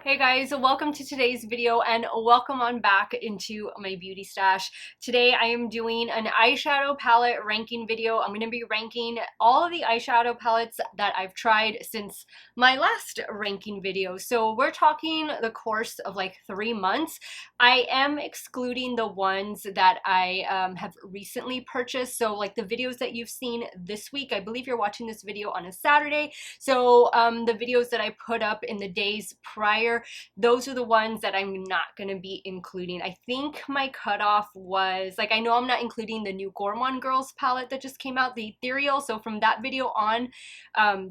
Hey guys, welcome to today's video and welcome on back into my beauty stash. Today I am doing an eyeshadow palette ranking video. I'm going to be ranking all of the eyeshadow palettes that I've tried since my last ranking video. So we're talking the course of like 3 months. I am excluding the ones that I have recently purchased. So like the videos that you've seen this week, I believe you're watching this video on a Saturday. So the videos that I put up in the days prior, those are the ones that I'm not going to be including. I think my cutoff was, like, I know I'm not including the new Gourmand Girls palette that just came out, the Ethereal. So from that video on,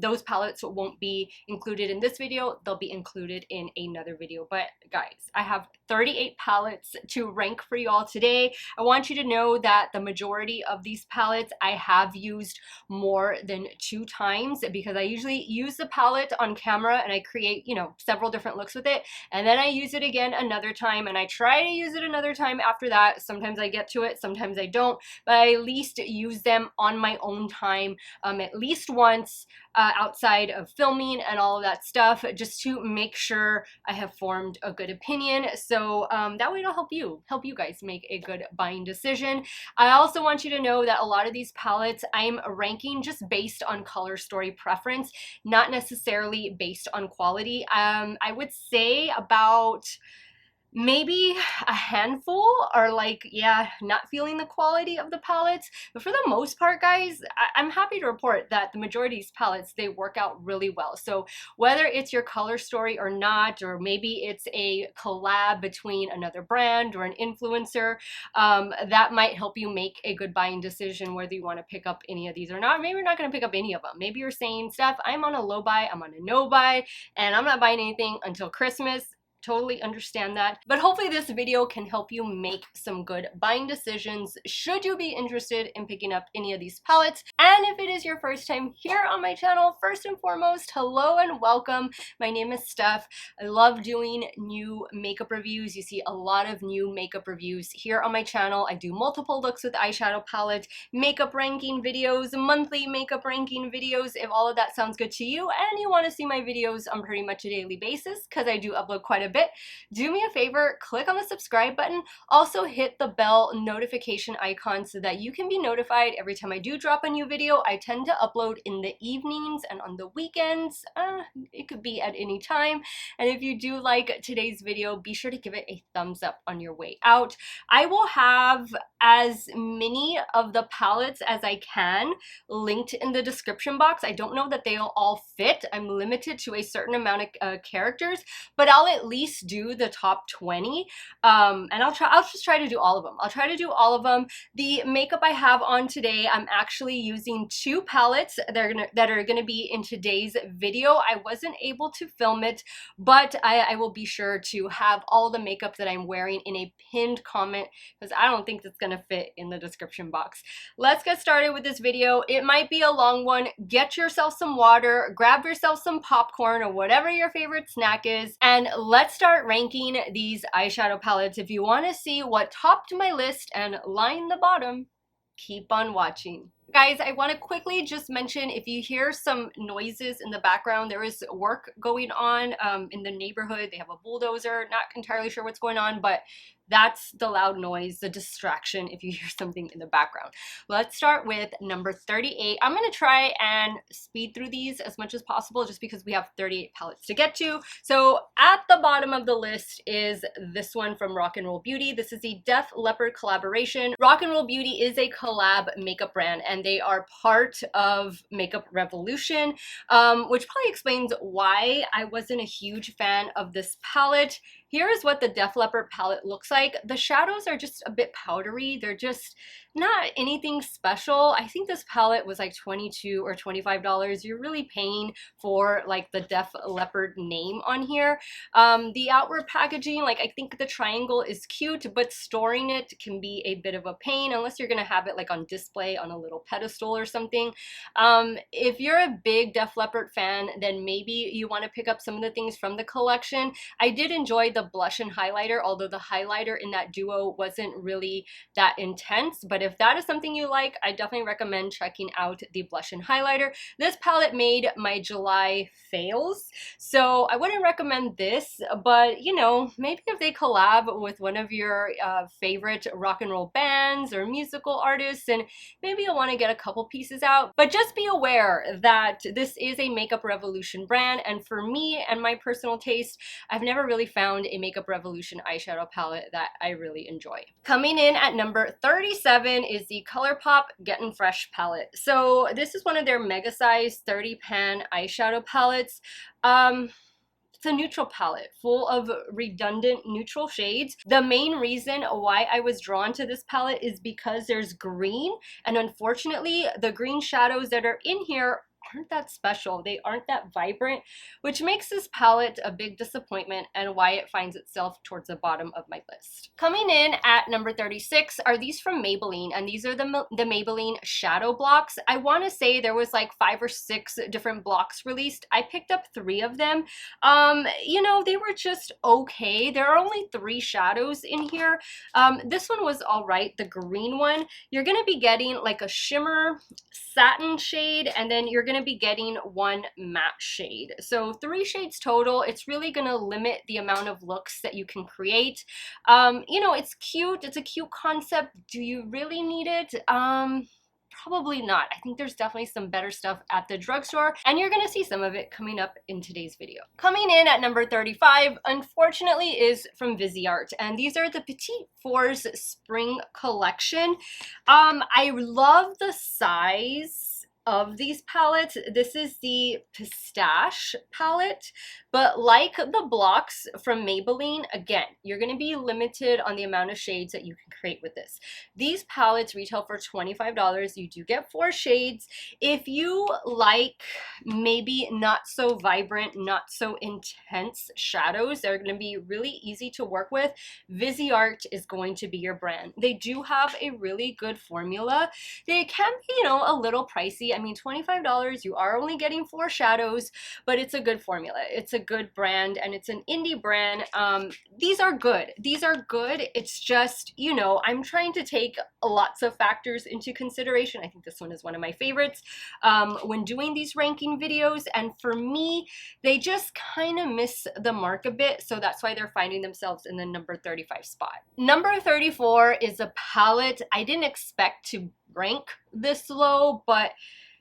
those palettes won't be included in this video. They'll be included in another video. But guys, I have 38 palettes to rank for y'all today. I want you to know that the majority of these palettes I have used more than 2 times because I usually use the palette on camera and I create, you know, several different looks with it, and then I use it again another time and I try to use it another time after that. Sometimes I get to it, sometimes I don't, but I at least use them on my own time at least once outside of filming and all of that stuff, just to make sure I have formed a good opinion. So that way it'll help you guys make a good buying decision. I also want you to know that a lot of these palettes I'm ranking just based on color story preference, not necessarily based on quality. I would say about maybe a handful are like, yeah, not feeling the quality of the palettes. But for the most part, guys, I'm happy to report that the majority of these palettes, they work out really well. So whether it's your color story or not, or maybe it's a collab between another brand or an influencer, that might help you make a good buying decision whether you want to pick up any of these or not. Maybe you're not going to pick up any of them. Maybe you're saying, Steph, I'm on a low buy, I'm on a no buy, and I'm not buying anything until Christmas. Totally understand that, but hopefully this video can help you make some good buying decisions should you be interested in picking up any of these palettes. And if it is your first time here on my channel, first and foremost, hello and welcome. My name is Steph. I love doing new makeup reviews. You see a lot of new makeup reviews here on my channel. I do multiple looks with eyeshadow palette, makeup ranking videos, monthly makeup ranking videos. If all of that sounds good to you and you want to see my videos on pretty much a daily basis, because I do upload quite a bit, do me a favor, click on the subscribe button. Also hit the bell notification icon so that you can be notified every time I do drop a new video. I tend to upload in the evenings and on the weekends. It could be at any time. And if you do like today's video, be sure to give it a thumbs up on your way out. I will have as many of the palettes as I can linked in the description box. I don't know that they'll all fit. I'm limited to a certain amount of characters, but I'll at least do the top 20, and I'll just try to do all of them. I'll try to do all of them. The makeup I have on today, I'm actually using 2 palettes that are gonna be in today's video. I wasn't able to film it, but I will be sure to have all the makeup that I'm wearing in a pinned comment because I don't think that's gonna fit in the description box. Let's get started with this video. It might be a long one. Get yourself some water, grab yourself some popcorn or whatever your favorite snack is, and let's start ranking these eyeshadow palettes. If you want to see what topped my list and line the bottom, keep on watching. Guys, I want to quickly just mention, if you hear some noises in the background, there is work going on in the neighborhood. They have a bulldozer. Not entirely sure what's going on, but that's the loud noise, the distraction if you hear something in the background. Let's start with number 38. I'm going to try and speed through these as much as possible just because we have 38 palettes to get to. So at the bottom of the list is this one from Rock and Roll Beauty. This is the Def Leppard collaboration. Rock and Roll Beauty is a collab makeup brand and they are part of Makeup Revolution, which probably explains why I wasn't a huge fan of this palette. Here is what the Def Leppard palette looks like. The shadows are just a bit powdery. They're just not anything special. I think this palette was like $22 or $25. You're really paying for like the Def Leppard name on here. The outward packaging, like I think the triangle is cute, but storing it can be a bit of a pain unless you're gonna have it like on display on a little pedestal or something. If you're a big Def Leppard fan, then maybe you want to pick up some of the things from the collection. I did enjoy the the blush and highlighter, although the highlighter in that duo wasn't really that intense. But if that is something you like, I definitely recommend checking out the blush and highlighter. This palette made my July fails, so I wouldn't recommend this, but you know, maybe if they collab with one of your favorite rock and roll bands or musical artists, and maybe you'll want to get a couple pieces out. But just be aware that this is a Makeup Revolution brand, and for me and my personal taste, I've never really found a Makeup Revolution eyeshadow palette that I really enjoy. Coming in at number 37 is the Colourpop Getting Fresh palette. So this is one of their mega size 30 pan eyeshadow palettes. It's a neutral palette full of redundant neutral shades. The main reason why I was drawn to this palette is because there's green, and unfortunately the green shadows that are in here aren't that special. They aren't that vibrant, which makes this palette a big disappointment and why it finds itself towards the bottom of my list. Coming in at number 36 are these from Maybelline, and these are the Maybelline shadow blocks. I want to say there was like 5 or 6 different blocks released. I picked up 3 of them. You know, they were just okay. There are only 3 shadows in here. This one was all right. The green one, you're going to be getting like a shimmer satin shade, and then you're going to be getting 1 matte shade. So 3 shades total. It's really going to limit the amount of looks that you can create. You know, it's cute. It's a cute concept. Do you really need it? Probably not. I think there's definitely some better stuff at the drugstore, and you're gonna see some of it coming up in today's video. Coming in at number 35, unfortunately, is from Viseart, and these are the Petite 4's Spring Collection. I love the size of these palettes. This is the Pistache palette, but like the blocks from Maybelline, again, you're going to be limited on the amount of shades that you can create with this. These palettes retail for $25. You do get 4 shades. If you like maybe not so vibrant, not so intense shadows, they're going to be really easy to work with, Viseart is going to be your brand. They do have a really good formula. They can be, you know, a little pricey. I mean, $25, you are only getting 4 shadows, but it's a good formula. It's a good brand, and it's an indie brand. These are good. These are good. It's just, you know, I'm trying to take lots of factors into consideration. I think this one is one of my favorites when doing these ranking videos, and for me, they just kind of miss the mark a bit, so that's why they're finding themselves in the number 35 spot. Number 34 is a palette I didn't expect to rank this low, but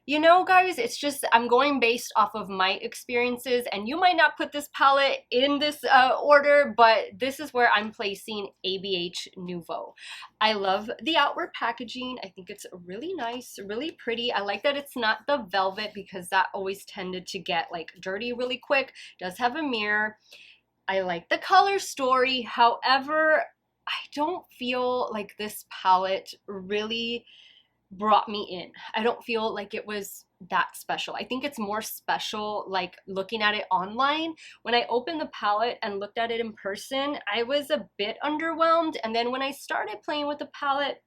you know, guys, it's just, I'm going based off of my experiences, and you might not put this palette in this order, but this is where I'm placing ABH Nouveau. I love the outward packaging. I think it's really nice, really pretty. I like that it's not the velvet, because that always tended to get like dirty really quick. It does have a mirror. I like the color story. However, I don't feel like this palette really brought me in. I don't feel like it was that special. I think it's more special like looking at it online. When I opened the palette and looked at it in person, I was a bit underwhelmed, and then when I started playing with the palette,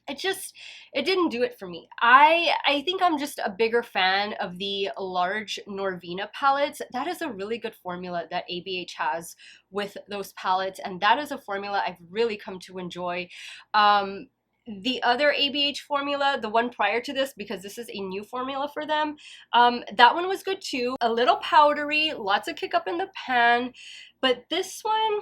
it didn't do it for me. I think I'm just a bigger fan of the large Norvina palettes. That is a really good formula that ABH has with those palettes, and that is a formula I've really come to enjoy. The other ABH formula, the one prior to this, because this is a new formula for them, that one was good too. A little powdery, lots of kick up in the pan, but this one,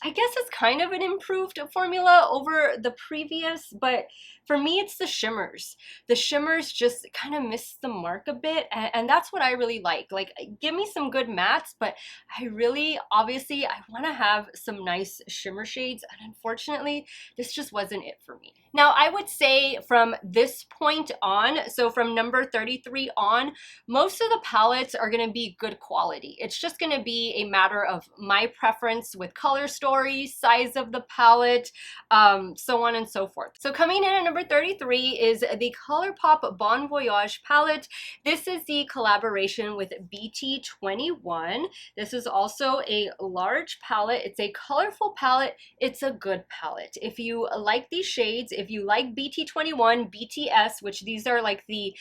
I guess it's kind of an improved formula over the previous, but for me, it's the shimmers. The shimmers just kind of miss the mark a bit, and that's what I really like. Like, give me some good mattes, but I really, obviously, I want to have some nice shimmer shades, and unfortunately, this just wasn't it for me. Now, I would say from this point on, so from number 33 on, most of the palettes are going to be good quality. It's just going to be a matter of my preference with color story, size of the palette, so on and so forth. So coming in at number 33 is the Colourpop Bon Voyage palette. This is the collaboration with BT21. This is also a large palette. It's a colorful palette. It's a good palette. If you like these shades, if you like BT21, BTS, which these are like the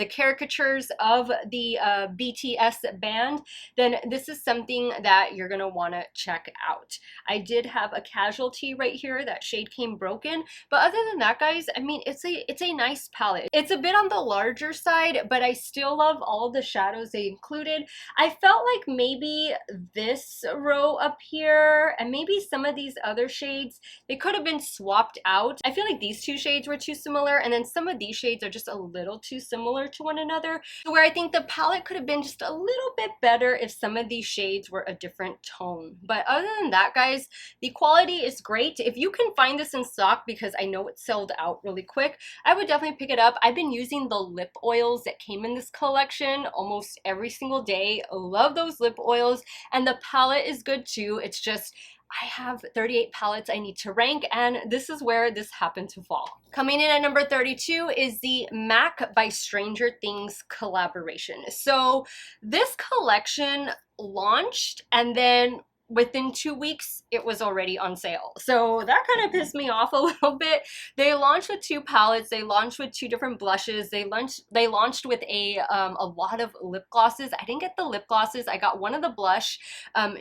caricatures of the BTS band, then this is something that you're gonna want to check out. I did have a casualty right here. That shade came broken, but other than that, guys, I mean, it's a nice palette. It's a bit on the larger side, but I still love all of the shadows they included. I felt like maybe this row up here and maybe some of these other shades, they could have been swapped out. I feel like these two shades were too similar, and then some of these shades are just a little too similar to one another, where I think the palette could have been just a little bit better if some of these shades were a different tone. But other than that, guys, the quality is great. If you can find this in stock, because I know it sold out really quick, I would definitely pick it up. I've been using the lip oils that came in this collection almost every single day. Love those lip oils, and the palette is good too. It's just I have 38 palettes I need to rank, and this is where this happened to fall. Coming in at number 32 is the MAC by Stranger Things collaboration. So this collection launched, and then within 2 weeks, it was already on sale. So that kind of pissed me off a little bit. They launched with 2 palettes. They launched with 2 different blushes. They launched with a lot of lip glosses. I didn't get the lip glosses. I got one of the blush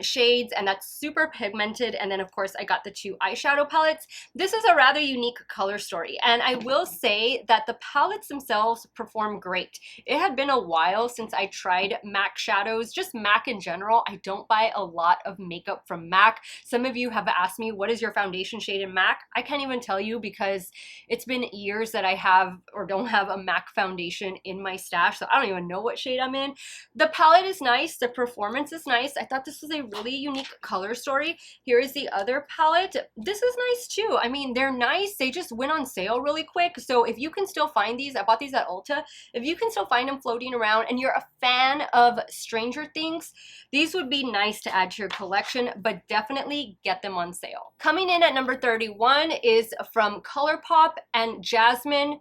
shades, and that's super pigmented. And then, of course, I got the 2 eyeshadow palettes. This is a rather unique color story. And I will say that the palettes themselves perform great. It had been a while since I tried MAC shadows, just MAC in general. I don't buy a lot of makeup from MAC. Some of you have asked me, what is your foundation shade in MAC? I can't even tell you, because it's been years that I have or don't have a MAC foundation in my stash, so I don't even know what shade I'm in. The palette is nice. The performance is nice. I thought this was a really unique color story. Here is the other palette. This is nice too. I mean, they're nice. They just went on sale really quick. So if you can still find these, I bought these at Ulta. If you can still find them floating around and you're a fan of Stranger Things, these would be nice to add to your collection, but definitely get them on sale. Coming in at number 31 is from Colourpop and Jasmine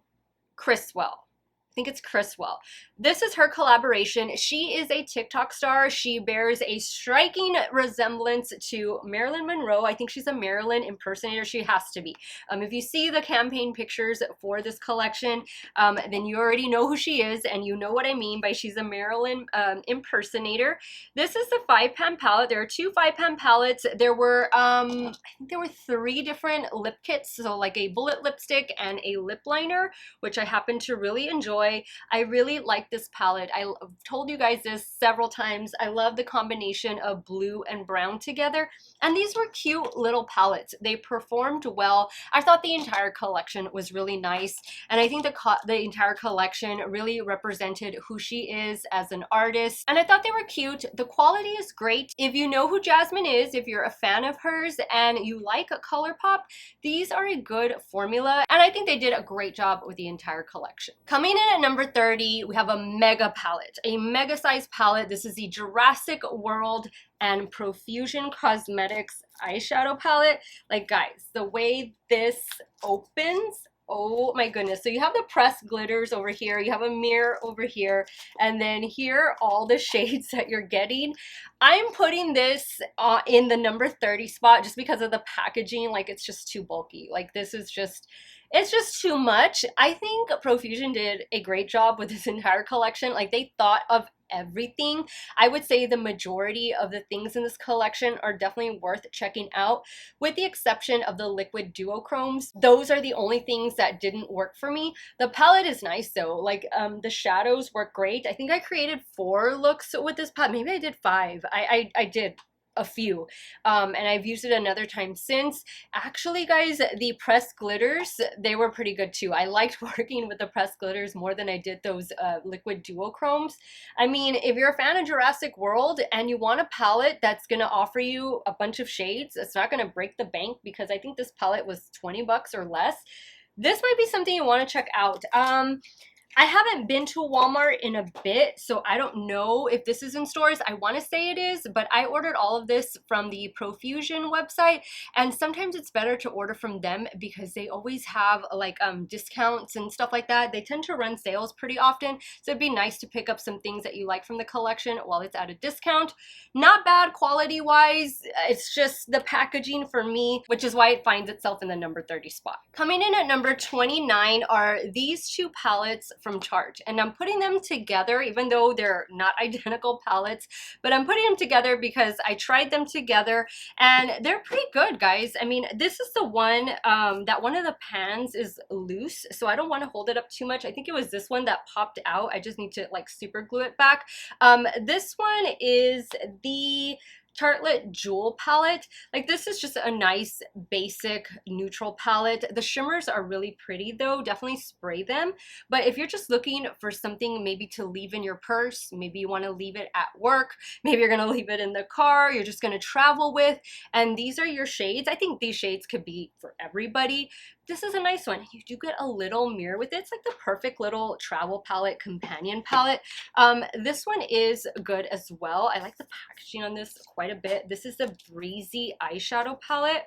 Criswell. I think it's Criswell. This is her collaboration. She is a TikTok star. She bears a striking resemblance to Marilyn Monroe. I think she's a Marilyn impersonator. She has to be. If you see the campaign pictures for this collection, then you already know who she is, and you know what I mean by she's a Marilyn impersonator. This is the 5-pan palette. There are 2 5-pan palettes. There were, I think there were 3 different lip kits, so like a bullet lipstick and a lip liner, which I happen to really enjoy. I really like this palette. I've told you guys this several times. I love the combination of blue and brown together, and these were cute little palettes. They performed well. I thought the entire collection was really nice, and I think the entire collection really represented who she is as an artist, and I thought they were cute. The quality is great. If you know who Jasmine is, if you're a fan of hers and you like Colourpop, these are a good formula, and I think they did a great job with the entire collection. Coming in at number 30, we have a mega palette, a mega size palette. This is the Jurassic World and Profusion Cosmetics eyeshadow palette. Like, guys, the way this opens, oh my goodness. So you have the pressed glitters over here, you have a mirror over here, and then here are all the shades that you're getting. I'm putting this in the number 30 spot just because of the packaging. Like, it's just too bulky. Like, this is just, it's just too much. I think Profusion did a great job with this entire collection. Like, they thought of everything. I would say the majority of the things in this collection are definitely worth checking out, with the exception of the liquid duochromes. Those are the only things that didn't work for me. The palette is nice though. Like, the shadows work great. I think I created 4 looks with this palette. Maybe I did 5. I did a few, and I've used it another time since. Actually, guys, the pressed glitters, they were pretty good too. I liked working with the pressed glitters more than I did those liquid duochromes. I mean, if you're a fan of Jurassic World and you want a palette that's gonna offer you a bunch of shades, it's not gonna break the bank, because I think this palette was 20 bucks or less. This might be something you want to check out. I haven't been to Walmart in a bit, so I don't know if this is in stores. I want to say it is, but I ordered all of this from the Profusion website, and sometimes it's better to order from them because they always have like discounts and stuff like that. They tend to run sales pretty often, so it'd be nice to pick up some things that you like from the collection while it's at a discount. Not bad quality wise, it's just the packaging for me, which is why it finds itself in the number 30 spot. Coming in at number 29 are these two palettes from Tarte, and I'm putting them together even though they're not identical palettes, but I'm putting them together because I tried them together and they're pretty good, guys. I mean, this is the one that one of the pans is loose, so I don't want to hold it up too much. I think it was this one that popped out. I just need to like super glue it back. This one is the Tartelette Jewel palette. Like, this is just a nice basic neutral palette. The shimmers are really pretty though, definitely spray them. But if you're just looking for something maybe to leave in your purse, maybe you want to leave it at work, maybe you're going to leave it in the car, you're just going to travel with, and these are your shades. I think these shades could be for everybody. This is a nice one. You do get a little mirror with it. It's like the perfect little travel palette, companion palette. This one is good as well. I like the packaging on this quite a bit. This is the Breezy eyeshadow palette.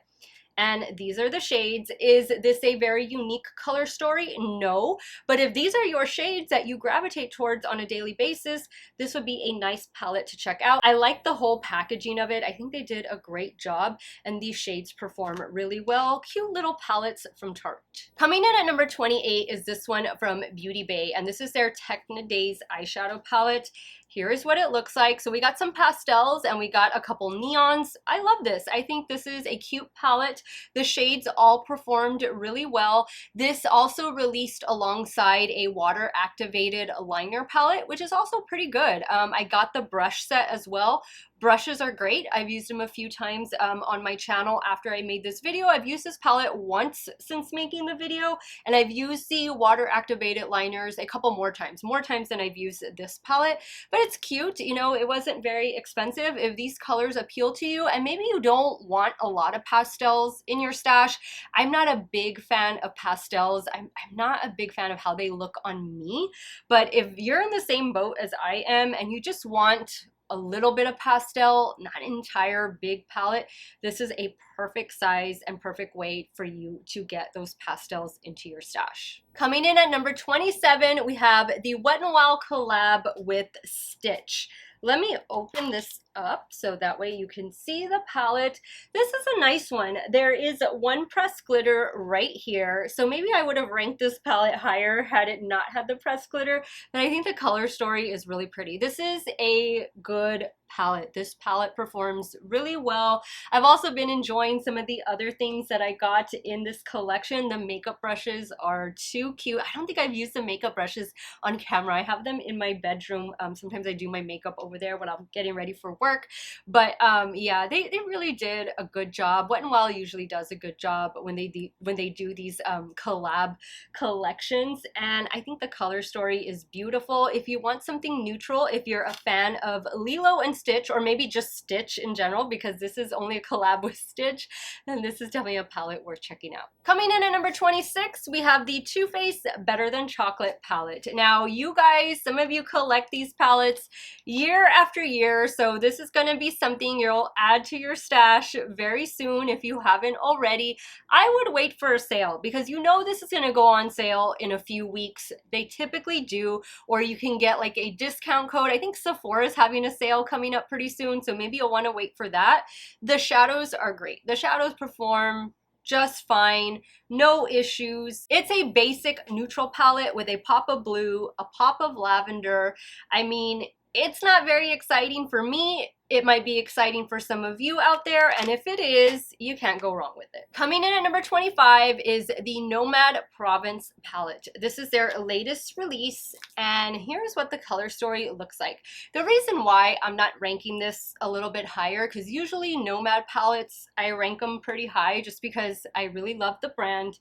And these are the shades. Is this a very unique color story? No. But if these are your shades that you gravitate towards on a daily basis, this would be a nice palette to check out. I like the whole packaging of it. I think they did a great job, and these shades perform really well. Cute little palettes from Tarte. Coming in at number 28 is this one from Beauty Bay, and this is their Techno Days eyeshadow palette. Here is what it looks like. So we got some pastels and we got a couple neons. I love this. I think this is a cute palette. The shades all performed really well. This also released alongside a water activated liner palette, which is also pretty good. I got the brush set as well. Brushes are great. I've used them a few times on my channel after I made this video. I've used this palette once since making the video, and I've used the water activated liners a couple more times than I've used this palette. But it's cute, you know, it wasn't very expensive. If these colors appeal to you, and maybe you don't want a lot of pastels in your stash. I'm not a big fan of pastels. I'm not a big fan of how they look on me. But if you're in the same boat as I am and you just want a little bit of pastel, not an entire big palette, this is a perfect size and perfect way for you to get those pastels into your stash. Coming in at number 27, we have the Wet n Wild collab with Stitch. Let me open this up so that way you can see the palette. This is a nice one. There is one pressed glitter right here, so maybe I would have ranked this palette higher had it not had the pressed glitter, but I think the color story is really pretty. This is a good palette. This palette performs really well. I've also been enjoying some of the other things that I got in this collection. The makeup brushes are too cute. I don't think I've used the makeup brushes on camera. I have them in my bedroom. Sometimes I do my makeup over there when I'm getting ready for work. But yeah, they really did a good job. Wet n Wild usually does a good job when they do these collab collections, and I think the color story is beautiful. If you want something neutral, if you're a fan of Lilo and Stitch, or maybe just Stitch in general, because this is only a collab with Stitch, then this is definitely a palette worth checking out. Coming in at number 26, we have the Too Faced Better Than Chocolate palette. Now, you guys, some of you collect these palettes year after year, so this is going to be something you'll add to your stash very soon if you haven't already. I would wait for a sale, because you know this is going to go on sale in a few weeks. They typically do, or you can get like a discount code. I think Sephora is having a sale coming up pretty soon, so maybe you'll want to wait for that. The shadows are great. The shadows perform just fine, no issues. It's a basic neutral palette with a pop of blue, a pop of lavender. I mean, it's not very exciting for me. It might be exciting for some of you out there, and if it is, you can't go wrong with it. Coming in at number 25 is the Nomad Province palette. This is their latest release, and here's what the color story looks like. The reason why I'm not ranking this a little bit higher, because usually Nomad palettes, I rank them pretty high just because I really love the brand.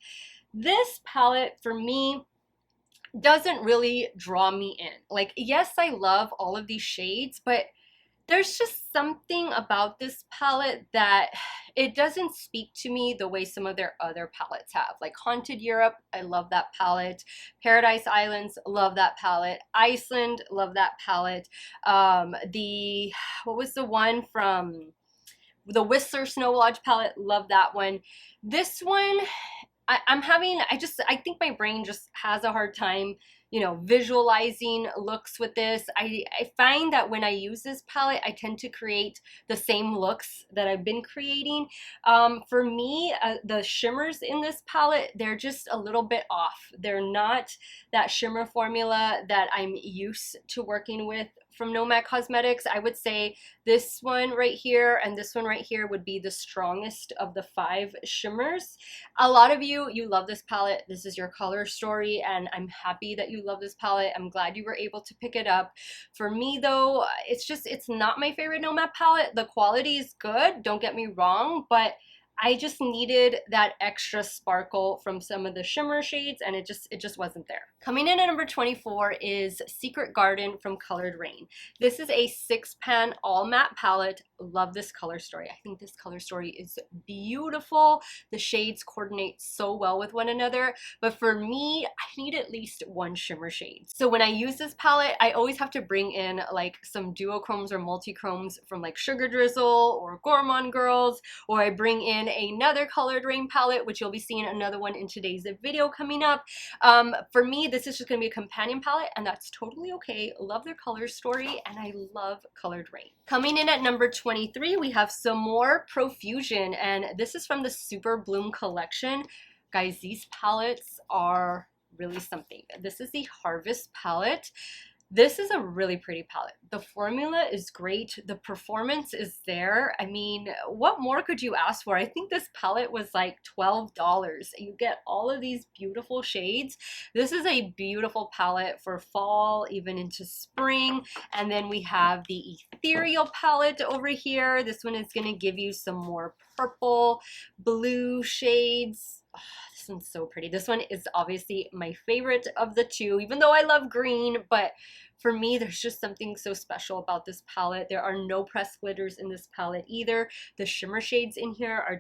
This palette, for me, doesn't really draw me in. Like, yes, I love all of these shades, but There's just something about this palette that it doesn't speak to me the way some of their other palettes have. Like Haunted Europe, I love that palette. Paradise Islands, love that palette. Iceland, love that palette. What was the one from the Whistler Snow Lodge palette? Love that one. This one, I think my brain just has a hard time, visualizing looks with this. I find that when I use this palette, I tend to create the same looks that I've been creating. For me, the shimmers in this palette, they're just a little bit off. They're not that shimmer formula that I'm used to working with from Nomad Cosmetics. I would say this one right here and this one right here would be the strongest of the 5 shimmers. A lot of you love this palette. This is your color story, and I'm happy that you love this palette. I'm glad you were able to pick it up. For me though, it's not my favorite Nomad palette. The quality is good, don't get me wrong, but I just needed that extra sparkle from some of the shimmer shades, and it just wasn't there. Coming in at number 24 is Secret Garden from Colored Rain. This is a 6-pan all matte palette. Love this color story. I think this color story is beautiful. The shades coordinate so well with one another, but for me, I need at least 1 shimmer shade. So when I use this palette, I always have to bring in like some duochromes or multichromes from like Sugar Drizzle or Gourmand Girls, or I bring in another Colored Rain palette, which you'll be seeing another one in today's video coming up. For me, this is just going to be a companion palette, and that's totally okay. Love their color story, and I love Colored Rain. Coming in at number 23, we have some more Profusion, and this is from the Super Bloom collection. Guys, these palettes are really something. This is the Harvest palette. This is a really pretty palette. The formula is great. The performance is there. I mean, what more could you ask for? I think this palette was like $12. You get all of these beautiful shades. This is a beautiful palette for fall, even into spring. And then we have the Ethereal Palette over here. This one is going to give you some more purple, blue shades. Oh, this one's so pretty. This one is obviously my favorite of the 2, even though I love green, but for me, there's just something so special about this palette. There are no pressed glitters in this palette either. The shimmer shades in here are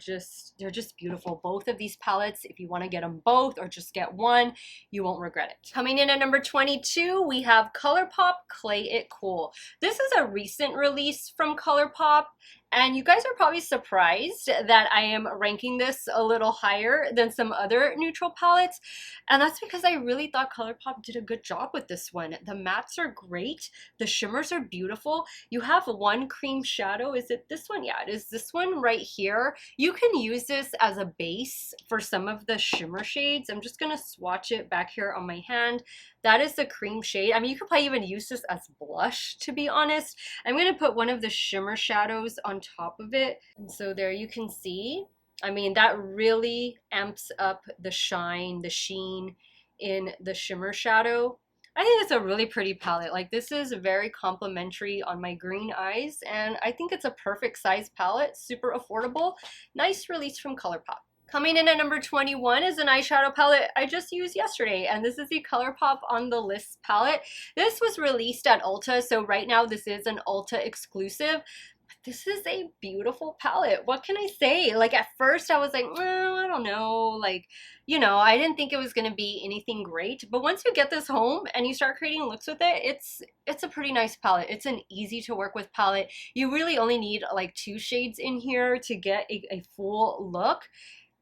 they're just beautiful. Both of these palettes, if you want to get them both or just get one, you won't regret it. Coming in at number 22, we have Colourpop Clay It Cool. This is a recent release from Colourpop, and you guys are probably surprised that I am ranking this a little higher than some other neutral palettes. And that's because I really thought Colourpop did a good job with this one. The mattes are great. The shimmers are beautiful. You have one cream shadow. Is it this one? Yeah, it is this one right here. You can use this as a base for some of the shimmer shades. I'm just going to swatch it back here on my hand. That is the cream shade. I mean, you could probably even use this as blush, to be honest. I'm going to put one of the shimmer shadows on top of it. And so there you can see. I mean, that really amps up the shine, the sheen in the shimmer shadow. I think it's a really pretty palette. Like, this is very complimentary on my green eyes, and I think it's a perfect size palette, super affordable. Nice release from Colourpop. Coming in at number 21 is an eyeshadow palette I just used yesterday, and this is the Colourpop On The List palette. This was released at Ulta, so right now this is an Ulta exclusive. But this is a beautiful palette. What can I say? Like, at first I was like, I don't know. Like, I didn't think it was going to be anything great. But once you get this home and you start creating looks with it, it's a pretty nice palette. It's an easy to work with palette. You really only need like 2 shades in here to get a full look.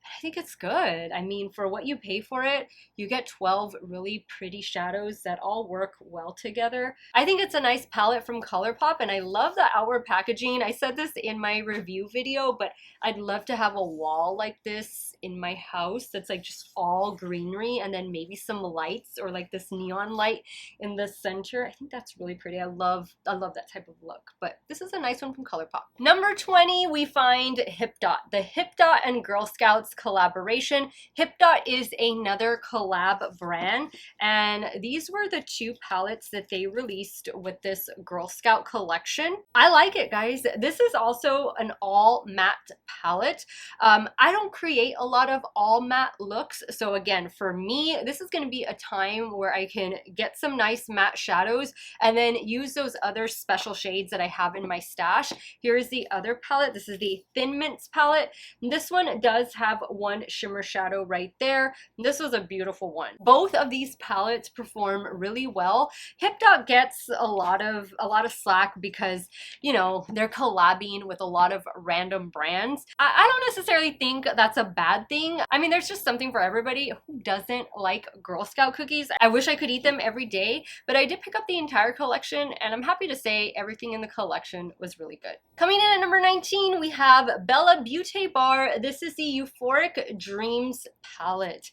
I think it's good. I mean, for what you pay for it, you get 12 really pretty shadows that all work well together. I think it's a nice palette from Colourpop, and I love the outward packaging. I said this in my review video, but I'd love to have a wall like this in my house that's like just all greenery, and then maybe some lights or like this neon light in the center. I think that's really pretty. I love that type of look, but this is a nice one from Colourpop. Number 20, we find Hip Dot. The Hip Dot and Girl Scouts collaboration. Hip Dot is another collab brand, and these were the two palettes that they released with this Girl Scout collection. I like it, guys. This is also an all matte palette. I don't create a lot of all matte looks, so again, for me, this is going to be a time where I can get some nice matte shadows and then use those other special shades that I have in my stash. Here's the other palette. This is the Thin Mints palette. This one does have one shimmer shadow right there. This was a beautiful one. Both of these palettes perform really well. Hip Dot gets a lot of slack because, you know, they're collabing with a lot of random brands. I don't necessarily think that's a bad thing. I mean, there's just something for everybody. Who doesn't like Girl Scout cookies? I wish I could eat them every day, but I did pick up the entire collection, and I'm happy to say everything in the collection was really good. Coming in at number 19, we have Bella Beauty Bar. This is the Euphoric Dreams palette.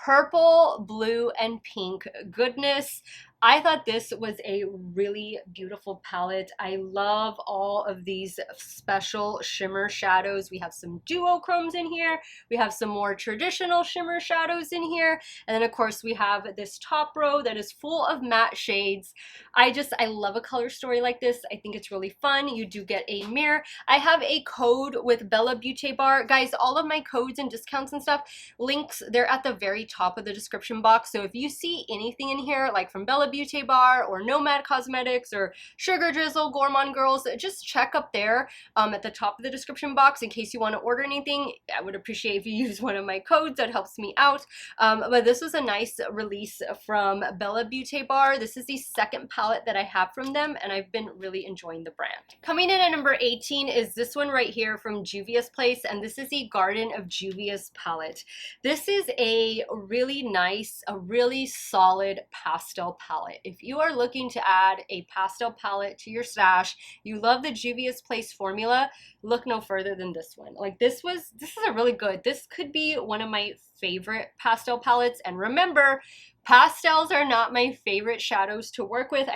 Purple, blue, and pink goodness. I thought this was a really beautiful palette. I love all of these special shimmer shadows. We have some duochromes in here. We have some more traditional shimmer shadows in here. And then of course we have this top row that is full of matte shades. I love a color story like this. I think it's really fun. You do get a mirror. I have a code with Bella Beauty Bar. Guys, all of my codes and discounts and stuff, links, they're at the very top of the description box. So if you see anything in here, like from Bella Beauty Bar or Nomad Cosmetics or Sugar Drizzle, Gourmand Girls, just check up there at the top of the description box in case you want to order anything. I would appreciate if you use one of my codes. That helps me out. But this was a nice release from Bella Beauty Bar. This is the second palette that I have from them, and I've been really enjoying the brand. Coming in at number 18 is this one right here from Juvia's Place, and this is the Garden of Juvia's palette. This is a really nice, a really solid pastel palette. If you are looking to add a pastel palette to your stash, you love the Juvia's Place formula, look no further than this one. Like this is a really good, this could be one of my favorite pastel palettes. And remember, pastels are not my favorite shadows to work with.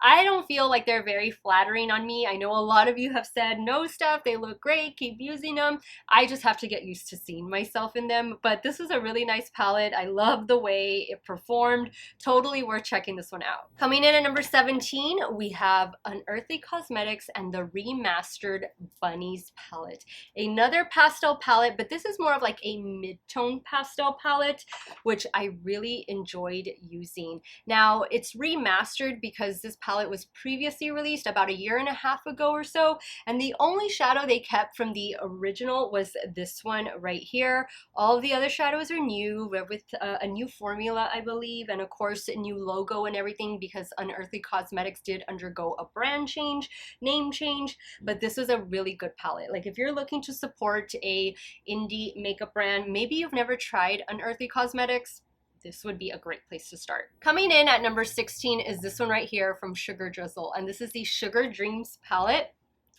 I don't feel like they're very flattering on me. I know a lot of you have said, no, Steff, they look great, keep using them. I just have to get used to seeing myself in them. But this is a really nice palette. I love the way it performed. Totally worth checking this one out. Coming in at number 17, we have Unearthly Cosmetics and the Remastered Bunnies palette. Another pastel palette, but this is more of like a mid-tone pastel palette, which I really enjoyed using. Now, it's remastered because this palette was previously released about a year and a half ago or so, and the only shadow they kept from the original was this one right here. All of the other shadows are new with a new formula, I believe, and of course a new logo and everything because Unearthly Cosmetics did undergo a brand change, name change, but this was a really good palette. Like if you're looking to support a indie makeup brand, maybe you've never tried Unearthly Cosmetics, this would be a great place to start. Coming in at number 16 is this one right here from Sugar Drizzle, and this is the Sugar Dreams palette.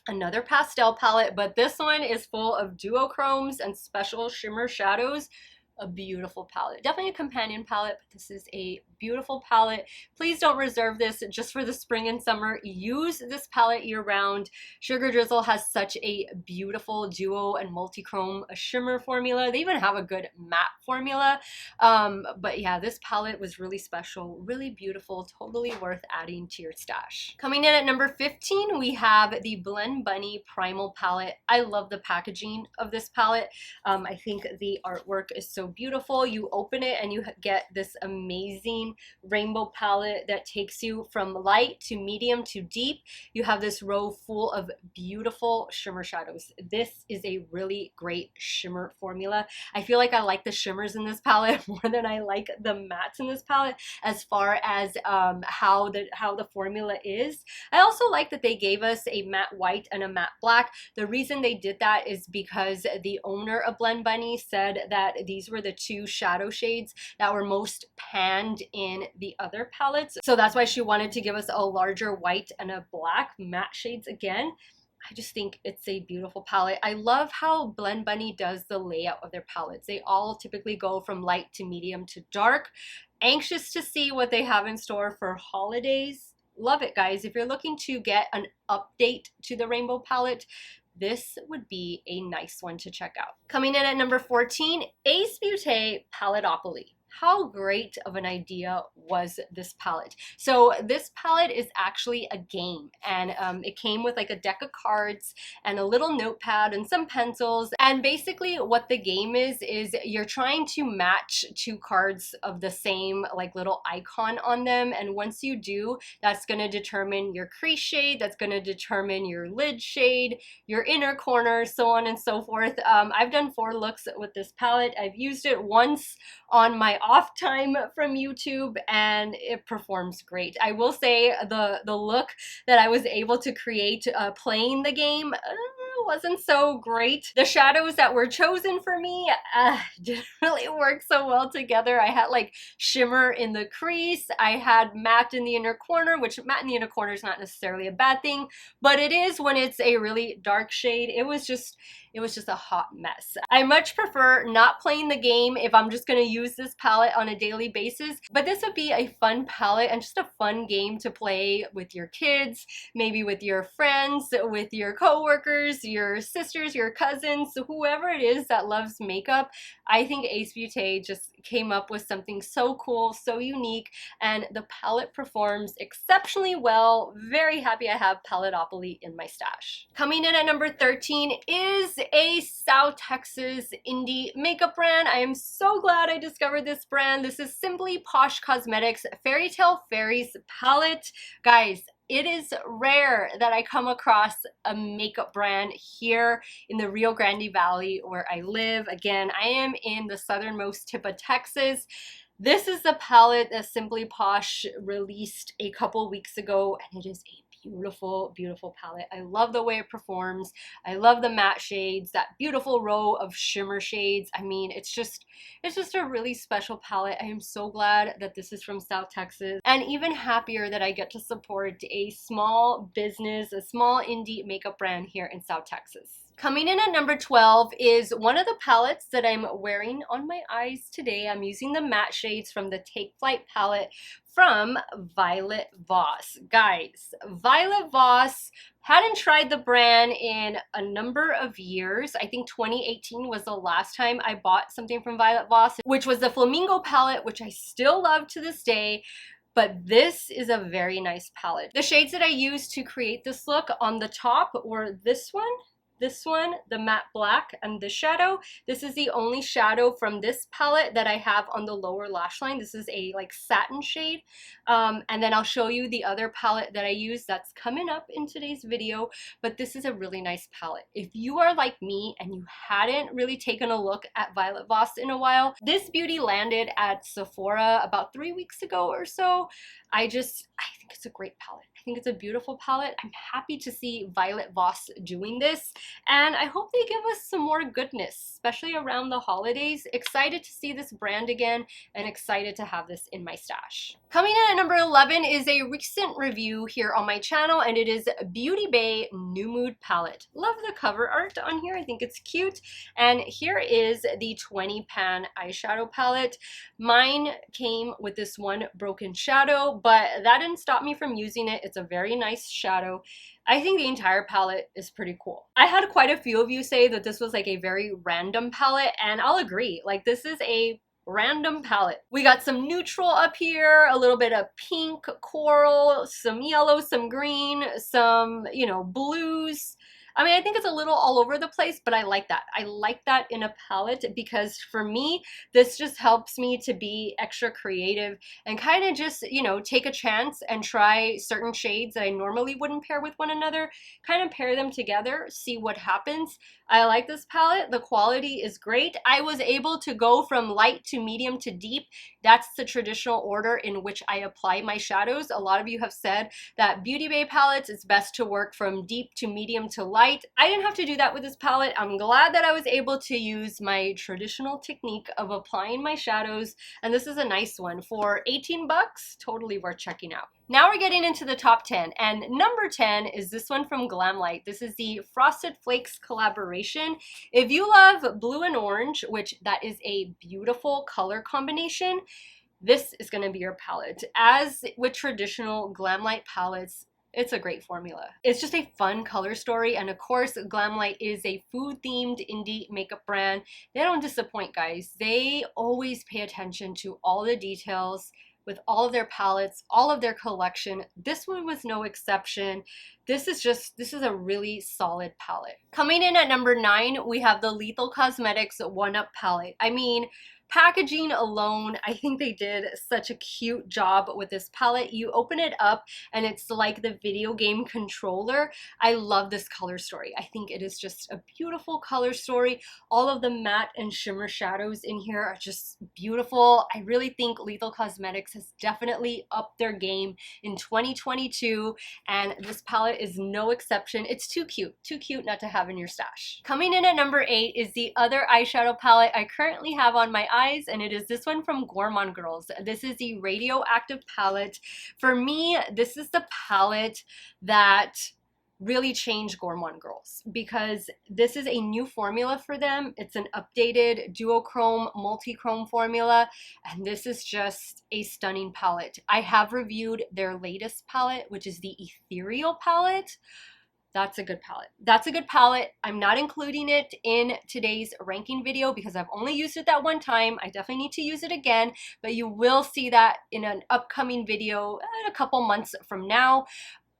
Another pastel palette, but this one is full of duochromes and special shimmer shadows. A beautiful palette. Definitely a companion palette, but this is a beautiful palette. Please don't reserve this just for the spring and summer. Use this palette year round. Sugar Drizzle has such a beautiful duo and multi-chrome shimmer formula. They even have a good matte formula. But yeah, this palette was really special, really beautiful, totally worth adding to your stash. Coming in at number 15, we have the Blend Bunny Primal palette. I love the packaging of this palette. I think the artwork is so beautiful. You open it and you get this amazing rainbow palette that takes you from light to medium to deep. You have this row full of beautiful shimmer shadows. This is a really great shimmer formula. I feel like I like the shimmers in this palette more than I like the mattes in this palette as far as how the formula is. I also like that they gave us a matte white and a matte black. The reason they did that is because the owner of Blend Bunny said that these were the two shadow shades that were most panned in the other palettes. So that's why she wanted to give us a larger white and a black matte shades again. I just think it's a beautiful palette. I love how Blend Bunny does the layout of their palettes. They all typically go from light to medium to dark. Anxious to see what they have in store for holidays. Love it, guys. If you're looking to get an update to the rainbow palette, this would be a nice one to check out. Coming in at number 14, Ace Beauté Paletopoly. How great of an idea was this palette? So this palette is actually a game, and it came with like a deck of cards and a little notepad and some pencils. And basically what the game is you're trying to match two cards of the same like little icon on them. And once you do, that's going to determine your crease shade, that's going to determine your lid shade, your inner corner, so on and so forth. I've done 4 looks with this palette. I've used it once on my off time from YouTube, and it performs great. I will say the look that I was able to create playing the game wasn't so great. The shadows that were chosen for me didn't really work so well together. I had like shimmer in the crease, I had matte in the inner corner, which matte in the inner corner is not necessarily a bad thing, but it is when it's a really dark shade. It was just a hot mess. I much prefer not playing the game if I'm just going to use this palette on a daily basis, but this would be a fun palette and just a fun game to play with your kids, maybe with your friends, with your coworkers, your sisters, your cousins, whoever it is that loves makeup. I think Ace Beauté just came up with something so cool, so unique, and the palette performs exceptionally well. Very happy I have Paletopoly in my stash. Coming in at number 13 is a South Texas indie makeup brand. I am so glad I discovered this brand. This is Simply Posh Cosmetics Fairy Tale Fairies palette. Guys, it is rare that I come across a makeup brand here in the Rio Grande Valley where I live. Again, I am in the southernmost tip of Texas. This is the palette that Simply Posh released a couple weeks ago, and it is a beautiful, beautiful palette. I love the way it performs. I love the matte shades, that beautiful row of shimmer shades. I mean, it's just a really special palette. I am so glad that this is from South Texas, and even happier that I get to support a small business, a small indie makeup brand here in South Texas. Coming in at number 12 is one of the palettes that I'm wearing on my eyes today. I'm using the matte shades from the Take Flight palette from Violet Voss. Guys, Violet Voss, hadn't tried the brand in a number of years. I think 2018 was the last time I bought something from Violet Voss, which was the Flamingo palette, which I still love to this day. But this is a very nice palette. The shades that I used to create this look on the top were this one, the matte black, and this shadow. This is the only shadow from this palette that I have on the lower lash line. This is a like satin shade. And then I'll show you the other palette that I use that's coming up in today's video. But this is a really nice palette. If you are like me and you hadn't really taken a look at Violet Voss in a while, this beauty landed at Sephora about 3 weeks ago or so. I think it's a great palette. I think it's a beautiful palette. I'm happy to see Violet Voss doing this, and I hope they give us some more goodness, especially around the holidays. Excited to see this brand again, and excited to have this in my stash. Coming in at number 11 is a recent review here on my channel, and it is Beauty Bay New Mood palette. Love the cover art on here. I think it's cute. And here is the 20 pan eyeshadow palette. Mine came with this one broken shadow, but that didn't stop me from using it. It's a very nice shadow. I think the entire palette is pretty cool. I had quite a few of you say that this was like a very random palette, and I'll agree. Like, this is a random palette. We got some neutral up here, a little bit of pink, coral, some yellow, some green, some, you know, blues. I mean, I think it's a little all over the place, but I like that. I like that in a palette because for me, this just helps me to be extra creative and kind of just, you know, take a chance and try certain shades that I normally wouldn't pair with one another, kind of pair them together, see what happens. I like this palette. The quality is great. I was able to go from light to medium to deep. That's the traditional order in which I apply my shadows. A lot of you have said that Beauty Bay palettes, it's best to work from deep to medium to light. I didn't have to do that with this palette. I'm glad that I was able to use my traditional technique of applying my shadows, and this is a nice one. For 18 bucks, totally worth checking out. Now we're getting into the top 10, and number 10 is this one from Glamlight. This is the Frosted Flakes collaboration. If you love blue and orange, which that is a beautiful color combination, this is going to be your palette. As with traditional Glamlight palettes, It's a great formula. It's just a fun color story, and of course, Glamlight is a food-themed indie makeup brand. They don't disappoint, guys. They always pay attention to all the details with all of their palettes, all of their collection. This one was no exception. This is a really solid palette. Coming in at number 9, we have the Lethal Cosmetics 1-Up palette. I mean, packaging alone, I think they did such a cute job with this palette. You open it up and it's like the video game controller. I love this color story. I think it is just a beautiful color story. All of the matte and shimmer shadows in here are just beautiful. I really think Lethal Cosmetics has definitely upped their game in 2022, and this palette is no exception. It's too cute not to have in your stash. Coming in at number 8 is the other eyeshadow palette I currently have on my eyes, and it is this one from Gourmand Girls. This is the Radioactive Palette. For me, this is the palette that really changed Gourmand Girls because this is a new formula for them. It's an updated duochrome, multi-chrome formula, and this is just a stunning palette. I have reviewed their latest palette, which is the Ethereal Palette. That's a good palette. That's a good palette. I'm not including it in today's ranking video because I've only used it that one time. I definitely need to use it again, but you will see that in an upcoming video a couple months from now.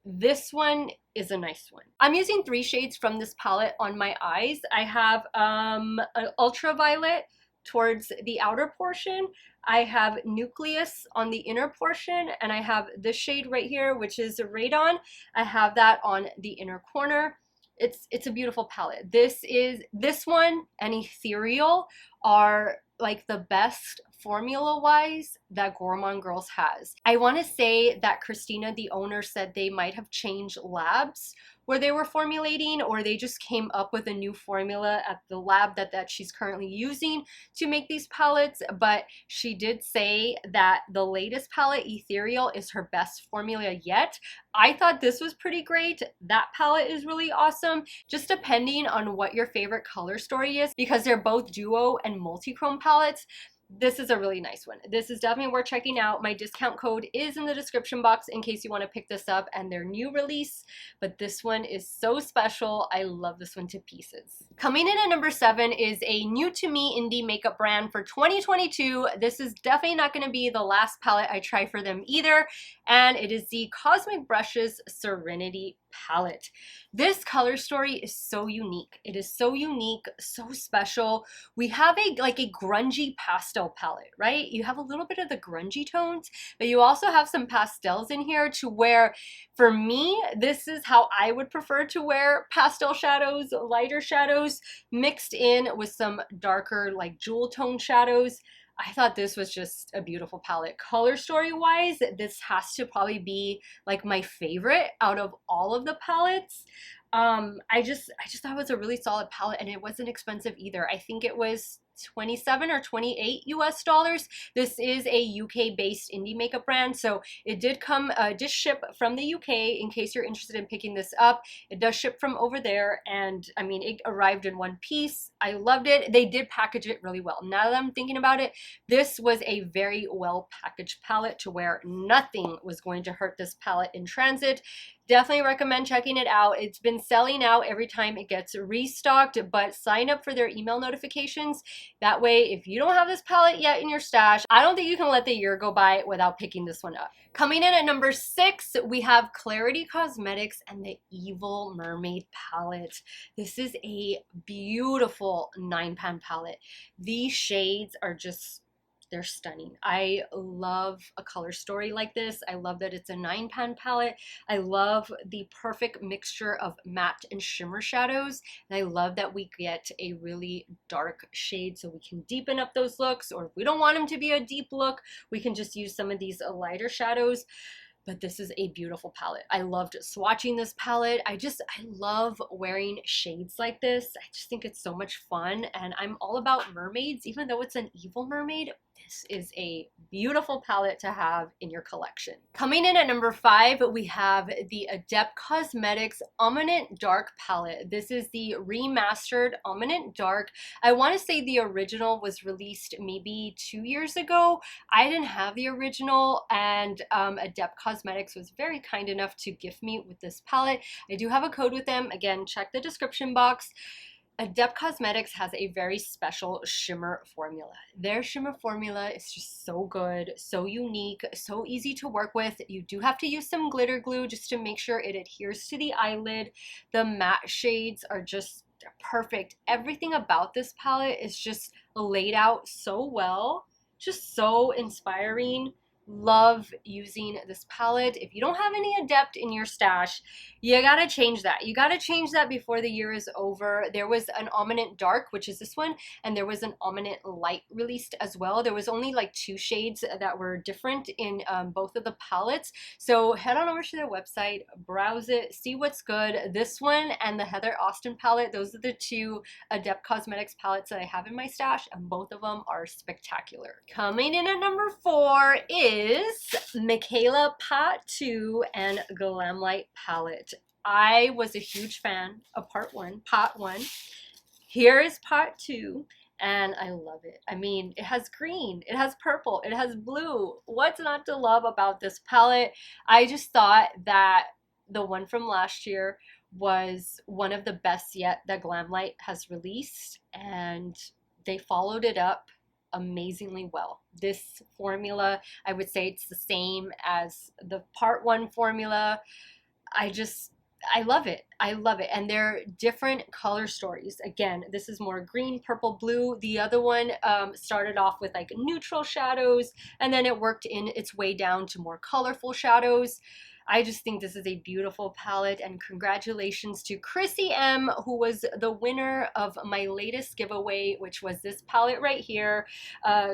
This one is a nice one. I'm using 3 shades from this palette on my eyes. I have an ultraviolet towards the outer portion. I have Nucleus on the inner portion, and I have this shade right here, which is Radon. I have that on the inner corner. It's a beautiful palette. This one and Ethereal are like the best formula-wise that Gourmand Girls has. I want to say that Christina, the owner, said they might have changed labs where they were formulating, or they just came up with a new formula at the lab that she's currently using to make these palettes. But she did say that the latest palette, Ethereal, is her best formula yet. I thought this was pretty great. That palette is really awesome, just depending on what your favorite color story is, because they're both duo and multi-chrome palettes. This is a really nice one. This is definitely worth checking out. My discount code is in the description box in case you want to pick this up, and their new release, but this one is so special. I love this one to pieces. Coming in at number 7 is a new to me indie makeup brand for 2022. This is definitely not going to be the last palette I try for them either, and it is the Cosmic Brushes Serenity palette. This color story is so unique. It is so unique, so special. We have a grungy pastel palette, right? You have a little bit of the grungy tones, but you also have some pastels in here, to where for me, this is how I would prefer to wear pastel shadows, lighter shadows mixed in with some darker like jewel tone shadows. I thought this was just a beautiful palette. Color story wise, this has to probably be like my favorite out of all of the palettes. I just thought it was a really solid palette, and it wasn't expensive either. I think it was 27 or 28 US dollars. This is a UK based indie makeup brand, so it did ship from the UK in case you're interested in picking this up. It does ship from over there, and I mean, it arrived in one piece. I loved it. They did package it really well. Now that I'm thinking about it, this was a very well packaged palette, to where nothing was going to hurt this palette in transit. Definitely recommend checking it out. It's been selling out every time it gets restocked, but sign up for their email notifications. That way, if you don't have this palette yet in your stash, I don't think you can let the year go by without picking this one up. Coming in at number 6, we have Clarity Cosmetics and the Evil Mermaid palette. This is a beautiful 9-pan palette. These shades are just, they're stunning. I love a color story like this. I love that it's a 9-pan palette. I love the perfect mixture of matte and shimmer shadows. And I love that we get a really dark shade so we can deepen up those looks, or if we don't want them to be a deep look, we can just use some of these lighter shadows. But this is a beautiful palette. I loved swatching this palette. I love wearing shades like this. I just think it's so much fun, and I'm all about mermaids. Even though it's an evil mermaid, this is a beautiful palette to have in your collection. Coming in at number 5, we have the Adept Cosmetics Ominant Dark Palette. This is the remastered Ominant Dark. I want to say the original was released maybe 2 years ago. I didn't have the original, and Adept Cosmetics was very kind enough to gift me with this palette. I do have a code with them. Again, check the description box. Adept Cosmetics has a very special shimmer formula. Their shimmer formula is just so good, so unique, so easy to work with. You do have to use some glitter glue just to make sure it adheres to the eyelid. The matte shades are just perfect. Everything about this palette is just laid out so well, just so inspiring. Love using this palette. If you don't have any Adept in your stash, you gotta change that. You gotta change that before the year is over. There was an Ominant Dark, which is this one, and there was an Ominant Light released as well. There was only like 2 shades that were different in both of the palettes. So head on over to their website, browse it, see what's good. This one and the Heather Austin palette, those are the 2 Adept Cosmetics palettes that I have in my stash, and both of them are spectacular. Coming in at number 4 is Michaela Part 2 and Glamlight palette. I was a huge fan of part 1. Here is part 2, and I love it. I mean, it has green, it has purple, it has blue. What's not to love about this palette? I just thought that the one from last year was one of the best yet that Glamlight has released, and they followed it up amazingly well. This formula, I would say it's the same as the part 1 formula. I love it. I love it. And they're different color stories. Again, this is more green, purple, blue. The other one started off with like neutral shadows, and then it worked in its way down to more colorful shadows. I just think this is a beautiful palette, and congratulations to Chrissy M, who was the winner of my latest giveaway, which was this palette right here.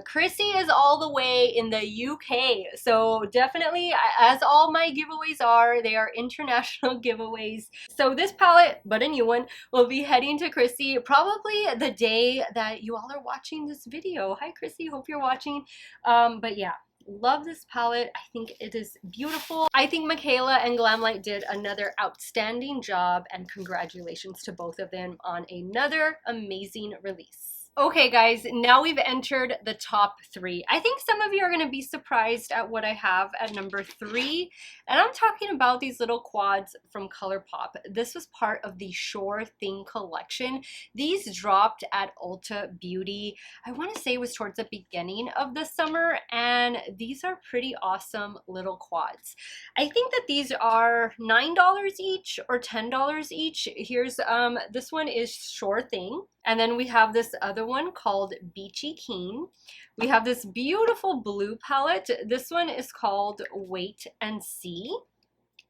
Chrissy is all the way in the UK, so definitely, as all my giveaways are, they are international giveaways. So this palette, but a new one, will be heading to Chrissy probably the day that you all are watching this video. Hi Chrissy, hope you're watching. But yeah. Love this palette. I think it is beautiful. I think Michaela and Glamlight did another outstanding job, and congratulations to both of them on another amazing release. Okay guys, now we've entered the top 3. I think some of you are going to be surprised at what I have at number 3, and I'm talking about these little quads from Colourpop. This was part of the Sure Thing collection. These dropped at Ulta Beauty. I want to say it was towards the beginning of the summer, and these are pretty awesome little quads. I think that these are $9 each or $10 each. Here's this one is Sure Thing. And then we have this other one called Beachy Keen. We have this beautiful blue palette. This one is called Wait and See.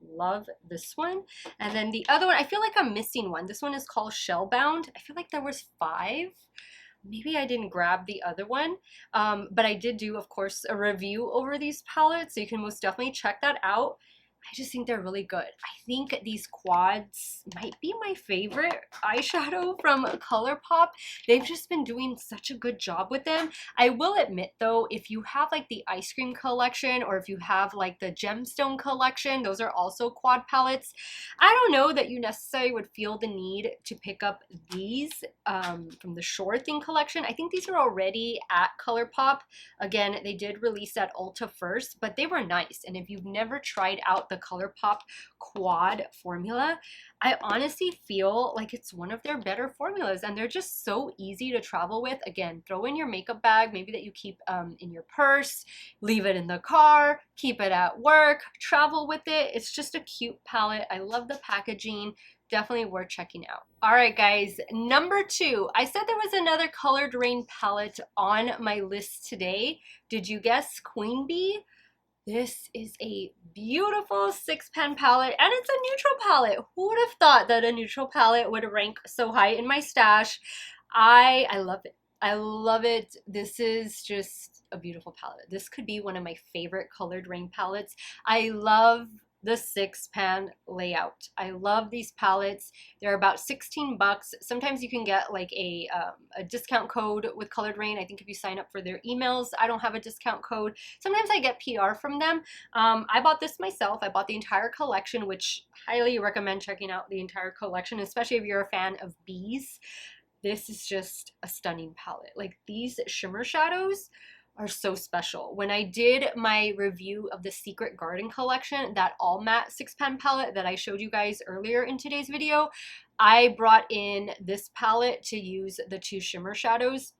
Love this one. And then the other one, I feel like I'm missing one. This one is called Shellbound. I feel like there was 5. Maybe I didn't grab the other one, but I did do, of course, a review over these palettes, so you can most definitely check that out. I just think they're really good. I think these quads might be my favorite eyeshadow from Colourpop. They've just been doing such a good job with them. I will admit though, if you have like the ice cream collection, or if you have like the gemstone collection, those are also quad palettes. I don't know that you necessarily would feel the need to pick up these from the Sure Thing collection. I think these are already at Colourpop. Again, they did release at Ulta first, but they were nice. And if you've never tried out the Colourpop quad formula, I honestly feel like it's one of their better formulas, and they're just so easy to travel with. Again, throw in your makeup bag, maybe that you keep in your purse, leave it in the car, keep it at work, travel with it. It's just a cute palette. I love the packaging. Definitely worth checking out. All right, guys, number 2. I said there was another Colored Rain palette on my list today. Did you guess Queen Bee? This is a beautiful 6-pan palette, and it's a neutral palette. Who would have thought that a neutral palette would rank so high in my stash? I love it. I love it. This is just a beautiful palette. This could be one of my favorite Colored Rain palettes. I love the 6-pan layout. I love these palettes. They're about 16 bucks. Sometimes you can get like a discount code with Colored Rain. I think if you sign up for their emails. I don't have a discount code. Sometimes I get PR from them. I bought this myself. I bought the entire collection, which highly recommend checking out the entire collection, especially if you're a fan of bees. This is just a stunning palette. Like, these shimmer shadows are so special. When I did my review of the Secret Garden collection, that all matte 6-pan palette that I showed you guys earlier in today's video, I brought in this palette to use the 2 shimmer shadows.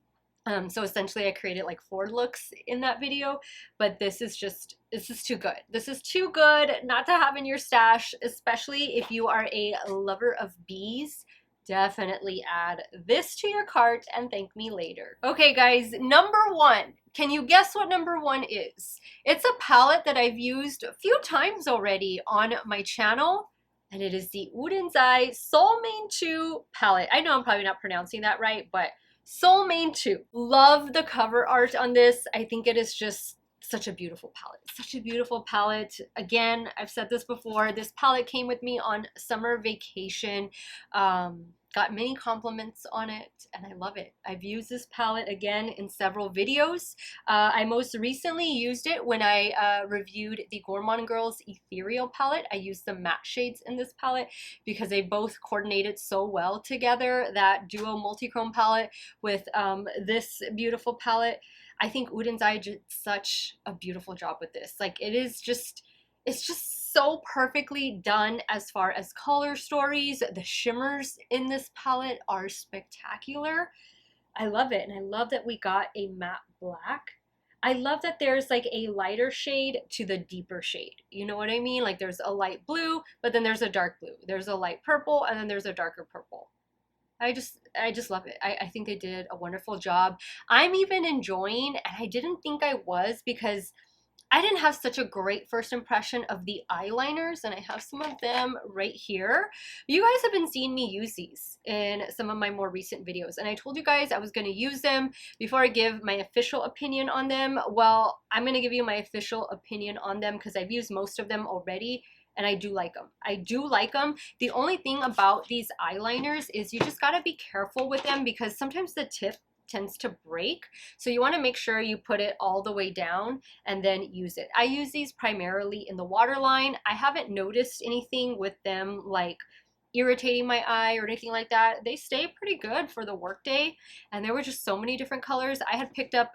So essentially I created like 4 looks in that video, but this is too good. This is too good not to have in your stash, especially if you are a lover of bees. Definitely add this to your cart and thank me later. Okay guys, number 1. Can you guess what number 1 is? It's a palette that I've used a few times already on my channel, and it is the Unearthly Soul Main 2 palette. I know I'm probably not pronouncing that right, but Soul Main 2. Love the cover art on this. I think it is just such a beautiful palette. Such a beautiful palette. Again, I've said this before, this palette came with me on summer vacation. Got many compliments on it and I love it. I've used this palette again in several videos. I most recently used it when I reviewed the Gourmand Girls Ethereal Palette. I used the matte shades in this palette because they both coordinated so well together. That duo multi-chrome palette with this beautiful palette. I think Unearthly did such a beautiful job with this. Like, it's just so perfectly done as far as color stories. The shimmers in this palette are spectacular. I love it, and I love that we got a matte black. I love that there's like a lighter shade to the deeper shade. You know what I mean? Like, there's a light blue, but then there's a dark blue. There's a light purple, and then there's a darker purple. I just love it. I think they did a wonderful job. I'm even enjoying, and I didn't think I was because I didn't have such a great first impression of the eyeliners, and I have some of them right here. You guys have been seeing me use these in some of my more recent videos, and I told you guys I was going to use them before I give my official opinion on them. Well, I'm going to give you my official opinion on them because I've used most of them already. And I do like them. I do like them. The only thing about these eyeliners is you just gotta be careful with them because sometimes the tip tends to break. So you wanna make sure you put it all the way down and then use it. I use these primarily in the waterline. I haven't noticed anything with them like irritating my eye or anything like that. They stay pretty good for the workday. And there were just so many different colors. I had picked up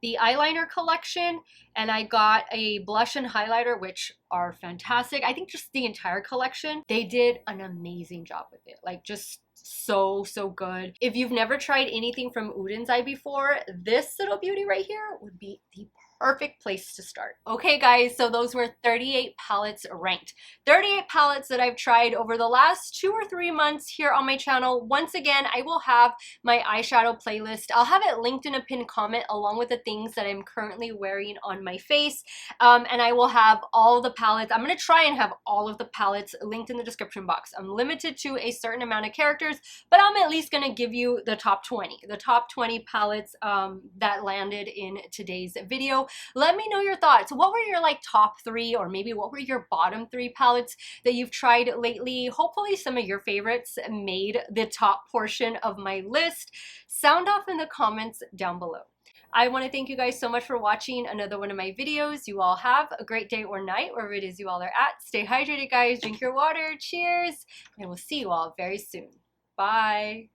the eyeliner collection, and I got a blush and highlighter, which are fantastic. I think just the entire collection, they did an amazing job with it. Like, just so good. If you've never tried anything from Unearthly before, this little beauty right here would be the perfect place to start. Okay guys, so those were 38 palettes ranked. 38 palettes that I've tried over the last 2 or 3 months here on my channel. Once again, I will have my eyeshadow playlist. I'll have it linked in a pinned comment along with the things that I'm currently wearing on my face. And I will have all the palettes. I'm going to try and have all of the palettes linked in the description box. I'm limited to a certain amount of characters, but I'm at least going to give you the top 20. The top 20 palettes that landed in today's video. Let me know your thoughts. What were your like top 3, or maybe what were your bottom 3 palettes that you've tried lately? Hopefully some of your favorites made the top portion of my list. Sound off in the comments down below. I want to thank you guys so much for watching another one of my videos. You all have a great day or night, wherever it is you all are at. Stay hydrated, guys. Drink your water. Cheers. And we'll see you all very soon. Bye.